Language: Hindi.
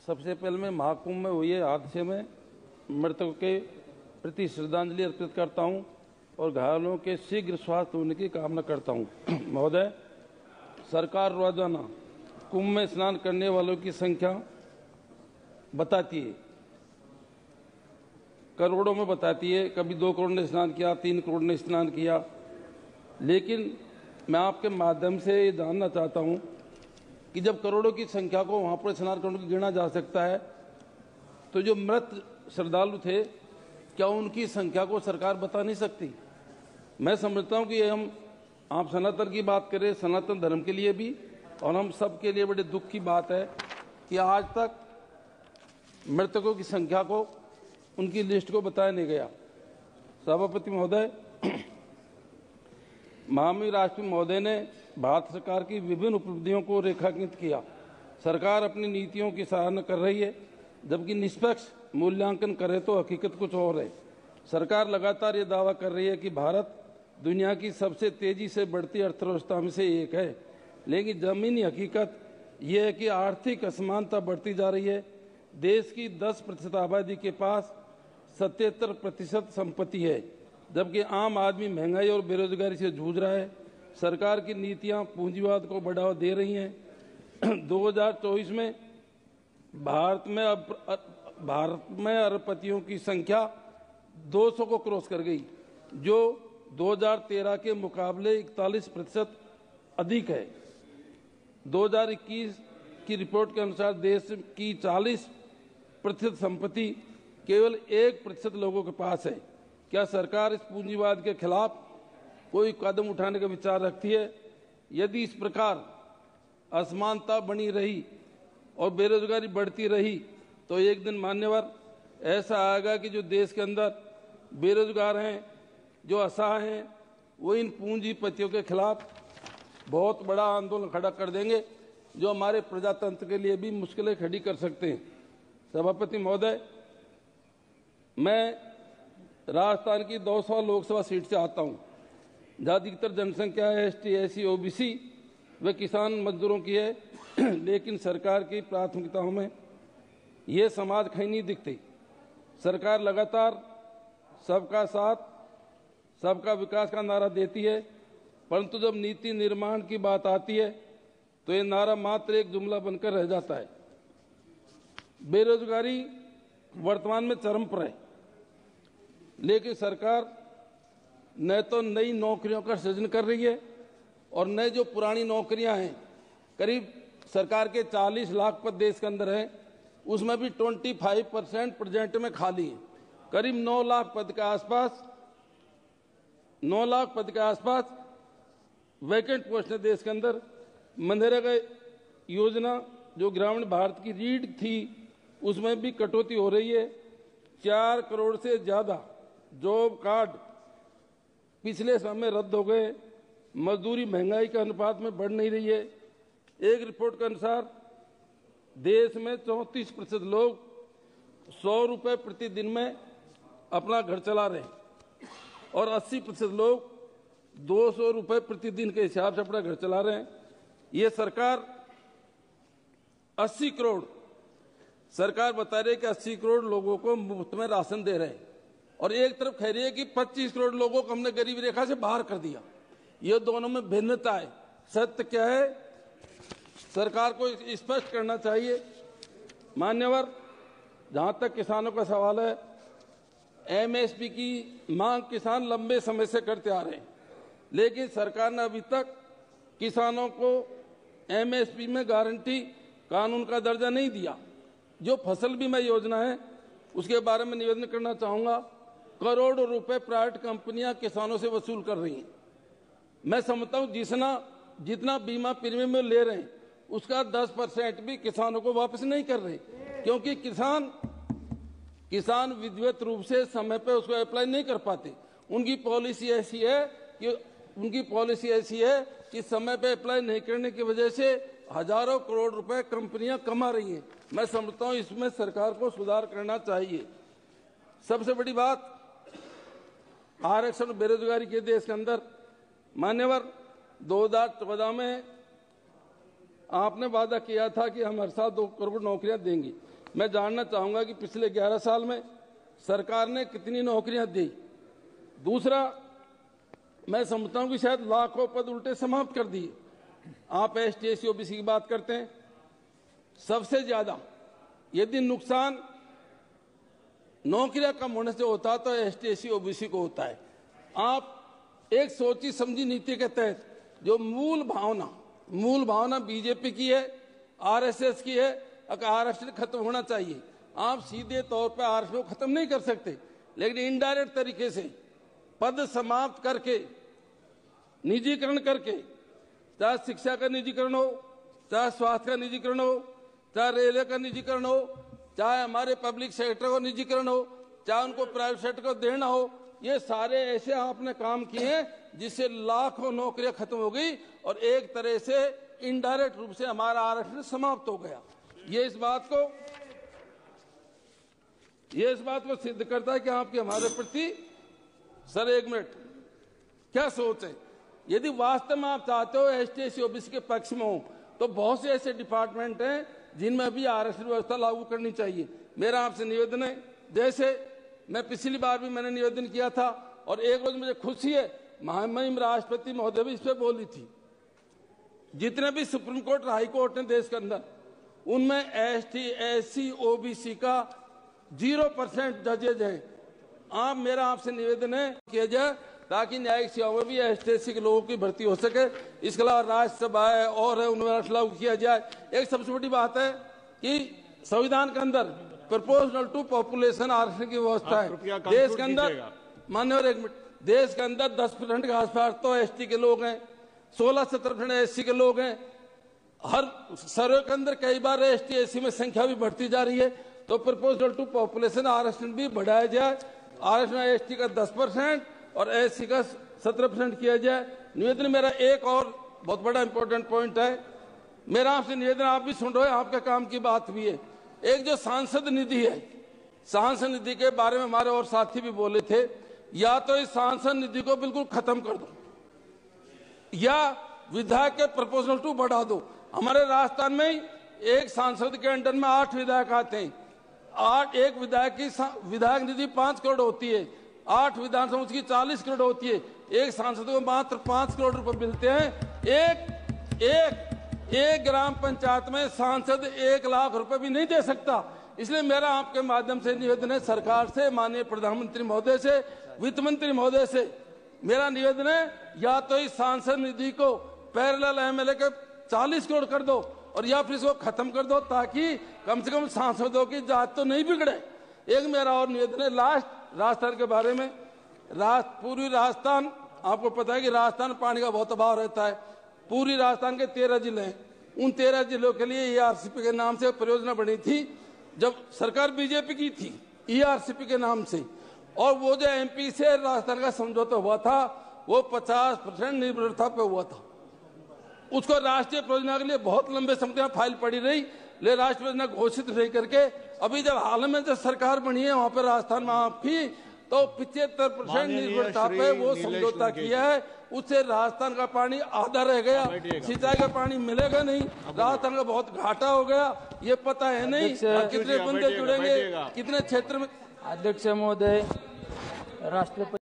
सबसे पहले मैं महाकुंभ में हुए हादसे में मृतकों के प्रति श्रद्धांजलि अर्पित करता हूं और घायलों के शीघ्र स्वास्थ्य होने की कामना करता हूं। महोदय, सरकार रोजाना कुंभ में स्नान करने वालों की संख्या बताती है, करोड़ों में बताती है। कभी 2 करोड़ ने स्नान किया, 3 करोड़ ने स्नान किया। लेकिन मैं आपके माध्यम से ये जानना चाहता हूं कि जब करोड़ों की संख्या को वहां पर स्नान करने को गिना जा सकता है, तो जो मृत श्रद्धालु थे, क्या उनकी संख्या को सरकार बता नहीं सकती? मैं समझता हूं कि ये आप सनातन की बात करें, सनातन धर्म के लिए भी और हम सब के लिए बड़े दुख की बात है कि आज तक मृतकों की संख्या को, उनकी लिस्ट को बताया नहीं गया। सभापति महोदय, महामहिम राष्ट्रपति महोदय ने भारत सरकार की विभिन्न उपलब्धियों को रेखांकित किया। सरकार अपनी नीतियों की सराहना कर रही है, जबकि निष्पक्ष मूल्यांकन करे तो हकीकत कुछ और है। सरकार लगातार ये दावा कर रही है कि भारत दुनिया की सबसे तेजी से बढ़ती अर्थव्यवस्था में से एक है, लेकिन जमीनी हकीकत ये है कि आर्थिक असमानता बढ़ती जा रही है। देश की 10% आबादी के पास 77% संपत्ति है, जबकि आम आदमी महंगाई और बेरोजगारी से जूझ रहा है। सरकार की नीतियां पूंजीवाद को बढ़ावा दे रही हैं। 2024 में भारत में अरबपतियों की संख्या 200 को क्रॉस कर गई, जो 2013 के मुकाबले 41% अधिक है। 2021 की रिपोर्ट के अनुसार देश की 40% संपत्ति केवल 1% लोगों के पास है। क्या सरकार इस पूंजीवाद के खिलाफ कोई कदम उठाने का विचार रखती है? यदि इस प्रकार असमानता बनी रही और बेरोजगारी बढ़ती रही, तो एक दिन मान्यवर ऐसा आएगा कि जो देश के अंदर बेरोजगार हैं, जो असहाय हैं, वो इन पूंजीपतियों के खिलाफ बहुत बड़ा आंदोलन खड़ा कर देंगे, जो हमारे प्रजातंत्र के लिए भी मुश्किलें खड़ी कर सकते हैं। सभापति महोदय, मैं राजस्थान की 200 लोकसभा सीट से आता हूं, जहां अधिकतर जनसंख्या है ST, SC, OBC व किसान मजदूरों की है। लेकिन सरकार की प्राथमिकताओं में ये समाज कहीं नहीं दिखती। सरकार लगातार सबका साथ, सबका विकास का नारा देती है, परंतु जब नीति निर्माण की बात आती है तो ये नारा मात्र एक जुमला बनकर रह जाता है। बेरोजगारी वर्तमान में चरम पर है, लेकिन सरकार न तो नई नौकरियों का सृजन कर रही है और न जो पुरानी नौकरियां हैं, करीब सरकार के 40 लाख पद देश के अंदर हैं, उसमें भी 25% प्रेजेंट में खाली है। करीब 9 लाख पद के आसपास वैकेंट पोस्ट है देश के अंदर। मनरेगा योजना जो ग्रामीण भारत की रीढ़ थी, उसमें भी कटौती हो रही है। 4 करोड़ से ज्यादा जॉब कार्ड पिछले समय रद्द हो गए। मजदूरी महंगाई के अनुपात में बढ़ नहीं रही है। एक रिपोर्ट के अनुसार देश में 34% लोग 100 रुपए प्रतिदिन में अपना घर चला रहे हैं और 80% लोग 200 रुपए प्रतिदिन के हिसाब से अपना घर चला रहे हैं। ये सरकार 80 करोड़, सरकार बता रही है कि 80 करोड़ लोगों को मुफ्त में राशन दे रहे हैं, और एक तरफ कह रही है कि 25 करोड़ लोगों को हमने गरीबी रेखा से बाहर कर दिया। ये दोनों में भिन्नता है। सत्य क्या है, सरकार को स्पष्ट करना चाहिए। मान्यवर, जहां तक किसानों का सवाल है, MSP की मांग किसान लंबे समय से करते आ रहे हैं, लेकिन सरकार ने अभी तक किसानों को MSP में गारंटी कानून का दर्जा नहीं दिया। जो फसल बीमा योजना है, उसके बारे में निवेदन करना चाहूंगा। करोड़ों रुपए प्राइवेट कंपनियां किसानों से वसूल कर रही हैं। मैं समझता हूं जितना बीमा प्रीमियम में ले रहे हैं, उसका 10% भी किसानों को वापस नहीं कर रहे, क्योंकि किसान विधिवत रूप से समय पे उसको अप्लाई नहीं कर पाते। उनकी पॉलिसी ऐसी है कि समय पे अप्लाई नहीं करने की वजह से हजारों करोड़ रुपए कंपनियां कमा रही हैं। मैं समझता हूं इसमें सरकार को सुधार करना चाहिए। सबसे बड़ी बात, आरक्षण बेरोजगारी के देश के अंदर, मान्यवर, 2014 में आपने वादा किया था कि हम हर साल 2 करोड़ नौकरियां देंगे। मैं जानना चाहूंगा कि पिछले 11 साल में सरकार ने कितनी नौकरियां दी। दूसरा, मैं समझता हूं कि शायद लाखों पद उल्टे समाप्त कर दिए। आप एसटी एससी ओबीसी की बात करते हैं, सबसे ज्यादा यदि नुकसान नौकरियां कम होने से होता तो एसटी एससी ओबीसी को होता है। आप एक सोची समझी नीति के तहत जो मूल भावना बीजेपी की है, आरएसएस की है, आरक्षण खत्म होना चाहिए। आप सीधे तौर पर आरक्षण को खत्म नहीं कर सकते, लेकिन इनडायरेक्ट तरीके से पद समाप्त करके, निजीकरण करके, चाहे शिक्षा का निजीकरण हो, चाहे स्वास्थ्य का निजीकरण हो, चाहे रेलवे का निजीकरण हो, चाहे हमारे पब्लिक सेक्टर को निजीकरण हो, चाहे उनको प्राइवेट सेक्टर को देना हो, ये सारे ऐसे आपने काम किए हैं जिससे लाखों नौकरियां खत्म हो गई और एक तरह से इनडायरेक्ट रूप से हमारा आरक्षण समाप्त हो गया। ये इस बात को सिद्ध करता है कि आपकी हमारे प्रति, सर एक मिनट, क्या सोच है। यदि वास्तव में आप चाहते हो एसटी एससी ओबीसी के पक्ष में हो तो बहुत से ऐसे डिपार्टमेंट हैं जिनमें भी आरक्षण व्यवस्था लागू करनी चाहिए। मेरा आपसे निवेदन है, जैसे मैं पिछली बार भी मैंने निवेदन किया था और एक रोज मुझे खुशी है, महामहिम राष्ट्रपति महोदय भी इस पर बोली थी। जितने भी सुप्रीम कोर्ट हाई कोर्ट ने देश के अंदर, उनमें एसटी एससी ओबीसी का 0% जजेज है। आप, मेरा आपसे निवेदन है किया जाए ताकि न्यायिक सेवाओं में भी एसटी एससी के लोगों की भर्ती हो सके। इसके अलावा राज्यसभा है और है, उनमें लागू किया जाए। एक सबसे बड़ी बात है कि संविधान के अंदर प्रोपोर्शनल टू पॉपुलेशन आरक्षण की व्यवस्था है। देश के अंदर, मान्यवर एक मिनट, देश के अंदर 10% के आसपास तो एसटी के लोग हैं, 16-17% एससी के लोग हैं। हर सर्वे के अंदर कई बार एसटी एससी में संख्या भी बढ़ती जा रही है, तो प्रोपोर्शनल टू पॉपुलेशन आरक्षण भी बढ़ाया जाए। आरक्षण एसटी का 10% और एससी का 17% किया जाए। निवेदन मेरा एक और बहुत बड़ा इंपॉर्टेंट पॉइंट है, मेरा आपसे निवेदन, आप भी सुन रहे हो, आपके काम की बात भी है। एक जो सांसद निधि है, सांसद निधि के बारे में हमारे और साथी भी बोले थे, या तो इस सांसद निधि को बिल्कुल खत्म कर दो या विधायक के प्रोपोर्शनल टू बढ़ा दो। हमारे राजस्थान में एक सांसद के अंडर में 8 विधायक आते हैं। 8 एक विधायक की विधायक निधि 5 करोड़ होती है, 8 विधानसभा उसकी 40 करोड़ होती है। एक सांसद को मात्र 5 करोड़ रुपए मिलते हैं। एक ग्राम पंचायत में सांसद 1 लाख रुपए भी नहीं दे सकता। इसलिए मेरा आपके माध्यम से निवेदन है सरकार से, माननीय प्रधानमंत्री महोदय से, वित्त मंत्री महोदय से, मेरा निवेदन है या तो इस सांसद निधि को पैरेलल एमएलए के 40 करोड़ कर दो और या फिर इसको खत्म कर दो ताकि कम से कम सांसदों की जात तो नहीं बिगड़े। एक मेरा और निवेदन है लास्ट राजस्थान के बारे में। पूर्वी राजस्थान, आपको पता है कि राजस्थान पानी का बहुत अभाव रहता है। पूरी राजस्थान के 13 जिले हैं, उन 13 जिलों के लिए ईआरसीपी के नाम से परियोजना बनी थी जब सरकार बीजेपी की थी, ईआरसीपी के नाम से। और वो जो एमपी से राजस्थान का समझौता हुआ था वो 50% निर्भरता पे हुआ था। उसको राष्ट्रीय परियोजना के लिए बहुत लंबे समय में फाइल पड़ी रही, लेकिन राष्ट्रीय परियोजना घोषित नहीं करके अभी जब हाल में जो सरकार बनी है वहां पर राजस्थान में आपकी तो 75% निर्भरता पे वो समझौता किया है। उससे राजस्थान का पानी आधा रह गया, सिंचाई का पानी मिलेगा नहीं, राजस्थान का बहुत घाटा हो गया। ये पता है नहीं कितने बंदे जुड़ेंगे, कितने क्षेत्र में। अध्यक्ष महोदय, राष्ट्रपति